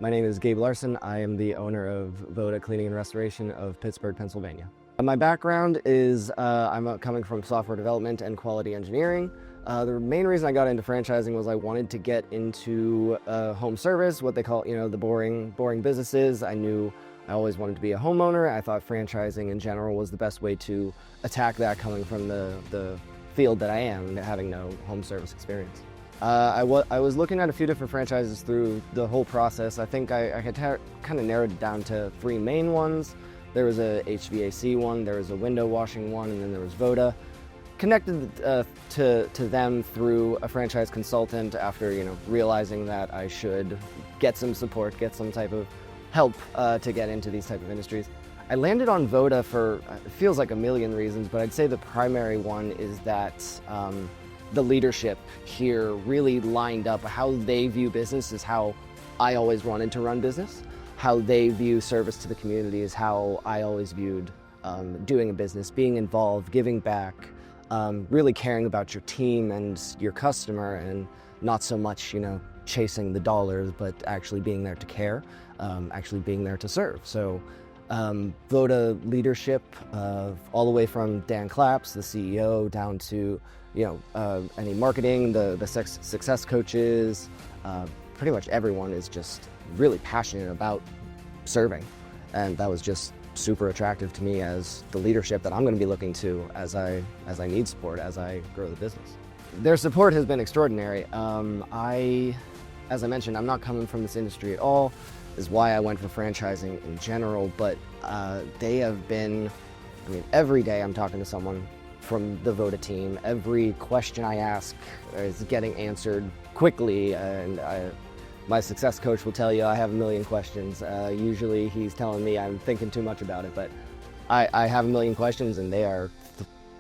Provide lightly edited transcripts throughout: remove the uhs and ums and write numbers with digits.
My name is Gabe Larson. I am the owner of Voda Cleaning Restoration of Pittsburgh, Pennsylvania. My background is I'm coming from software development and quality engineering. The main reason I got into franchising was I wanted to get into home service, what they call, the boring businesses. I knew I always wanted to be a homeowner. I thought franchising in general was the best way to attack that, coming from the field that I am, having no home service experience. I was looking at a few different franchises through the whole process. I think I had kind of narrowed it down to three main ones. There was a HVAC one, there was a window washing one, and then there was Voda. Connected to them through a franchise consultant after realizing that I should get some support, get some type of help to get into these type of industries. I landed on Voda for, it feels like a million reasons, but I'd say the primary one is that the leadership here really lined up. How they view business is how I always wanted to run business. How they view service to the community is how I always viewed doing a business, being involved, giving back, really caring about your team and your customer, and not so much, chasing the dollars, but actually being there to care, actually being there to serve. So Voda leadership, all the way from Dan Claps, the CEO, down to any marketing, the success coaches, pretty much everyone is just really passionate about serving, and that was just super attractive to me as the leadership that I'm going to be looking to as I need support as I grow the business. Their support has been extraordinary. As I mentioned, I'm not coming from this industry at all. Is why I went for franchising in general, but they have been, every day I'm talking to someone from the Voda team. Every question I ask is getting answered quickly, and my success coach will tell you I have a million questions. Usually he's telling me I'm thinking too much about it, but I have a million questions, and they are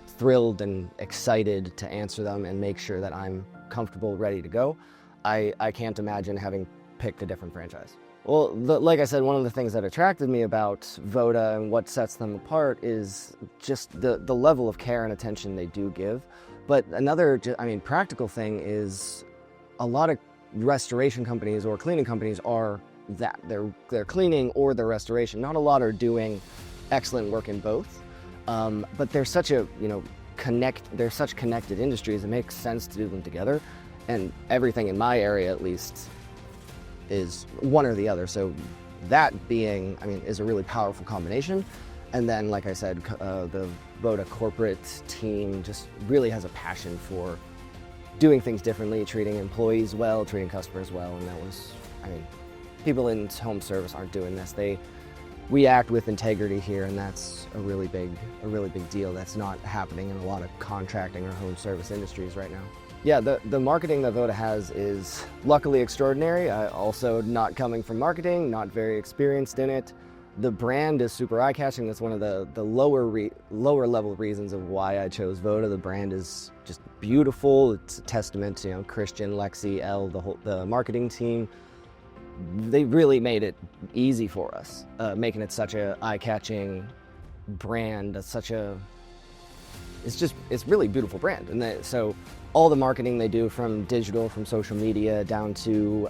thrilled and excited to answer them and make sure that I'm comfortable, ready to go. I can't imagine having picked a different franchise. Well, like I said, one of the things that attracted me about Voda and what sets them apart is just the level of care and attention they do give. But another, practical thing is a lot of restoration companies or cleaning companies are that. They're cleaning or they're restoration. Not a lot are doing excellent work in both. But they're such they're such connected industries, it makes sense to do them together. And everything in my area, at least, is one or the other. So that being, is a really powerful combination. And then, like I said, the Voda corporate team just really has a passion for doing things differently, treating employees well, treating customers well. And that was, people in home service aren't doing this. We act with integrity here, and that's a really big deal. That's not happening in a lot of contracting or home service industries right now. Yeah, the marketing that Voda has is luckily extraordinary. Also, not coming from marketing, not very experienced in it. The brand is super eye-catching. That's one of the lower level reasons of why I chose Voda. The brand is just beautiful. It's a testament to Christian, Lexi, Elle, the marketing team. They really made it easy for us, making it such a eye-catching brand. It's really beautiful brand, and so all the marketing they do, from digital, from social media, down to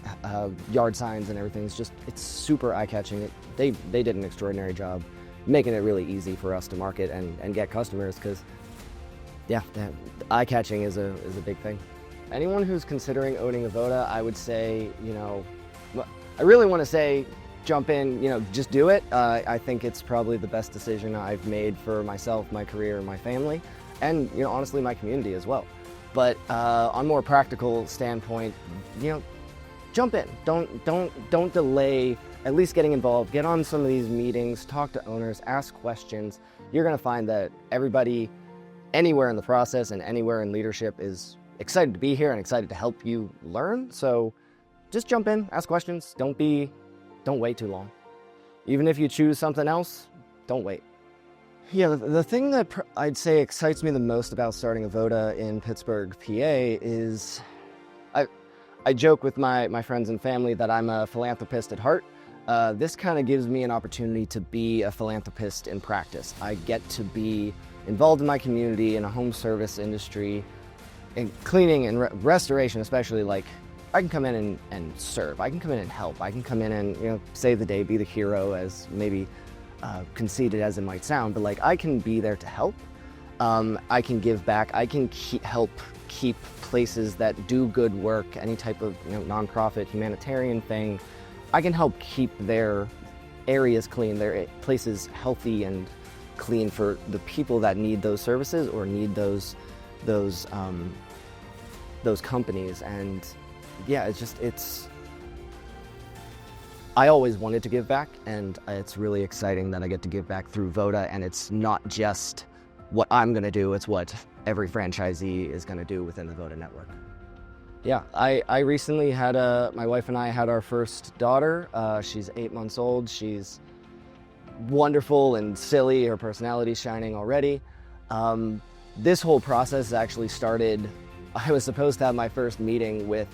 yard signs and everything, it's super eye-catching. They did an extraordinary job making it really easy for us to market and get customers, because eye-catching is a big thing. Anyone who's considering owning a Voda, I would say, I really want to say jump in, just do it. I think it's probably the best decision I've made for myself, my career, my family, and honestly my community as well. But on more practical standpoint, jump in. Don't delay. At least getting involved. Get on some of these meetings. Talk to owners. Ask questions. You're going to find that everybody, anywhere in the process and anywhere in leadership, is excited to be here and excited to help you learn. So just jump in. Ask questions. Don't wait too long. Even if you choose something else, don't wait. Yeah, the thing that I'd say excites me the most about starting a Voda in Pittsburgh, PA is I joke with my friends and family that I'm a philanthropist at heart. This kind of gives me an opportunity to be a philanthropist in practice. I get to be involved in my community, in a home service industry, in cleaning and restoration, especially. Like, I can come in and serve. I can come in and help. I can come in and, you know, save the day, be the hero, as maybe conceited as it might sound, but like I can be there to help. I can give back. I can help keep places that do good work, any type of, you know, nonprofit, humanitarian thing. I can help keep their areas clean, their places healthy and clean for the people that need those services or need those companies. And yeah, I always wanted to give back, and it's really exciting that I get to give back through Voda, and it's not just what I'm gonna do, it's what every franchisee is gonna do within the Voda network. Yeah, I recently had my wife and I had our first daughter. She's 8 months old. She's wonderful and silly. Her personality's shining already. This whole process actually started, I was supposed to have my first meeting with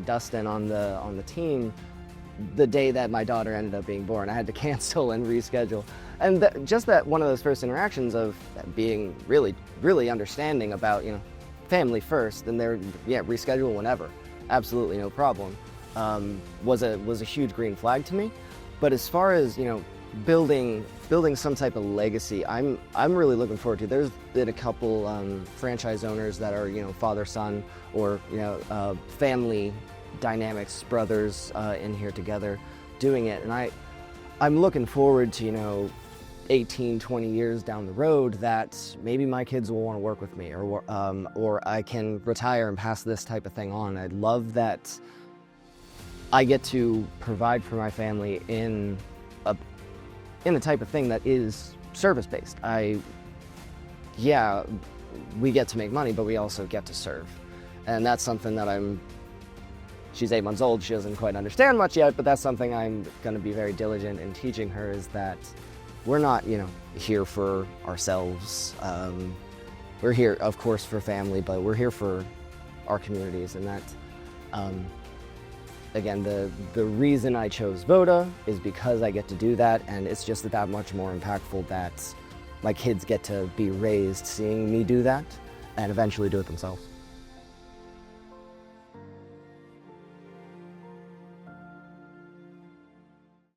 Dustin on the team the day that my daughter ended up being born. I had to cancel and reschedule. And just that one of those first interactions of being really, really understanding about, you know, family first, and reschedule whenever, absolutely no problem, was a huge green flag to me. But as far as, you know, building some type of legacy, I'm really looking forward to. There's been a couple franchise owners that are, you know, father-son or, you know, family dynamics, brothers in here together doing it, and I'm looking forward to, you know, 18, 20 years down the road that maybe my kids will want to work with me, or I can retire and pass this type of thing on. I love that I get to provide for my family in a type of thing that is service-based. We get to make money, but we also get to serve. And that's something that she's 8 months old, she doesn't quite understand much yet, but that's something I'm gonna be very diligent in teaching her, is that we're not, you know, here for ourselves. We're here, of course, for family, but we're here for our communities. And that, again, the reason I chose Voda is because I get to do that, and it's just that much more impactful that my kids get to be raised seeing me do that and eventually do it themselves.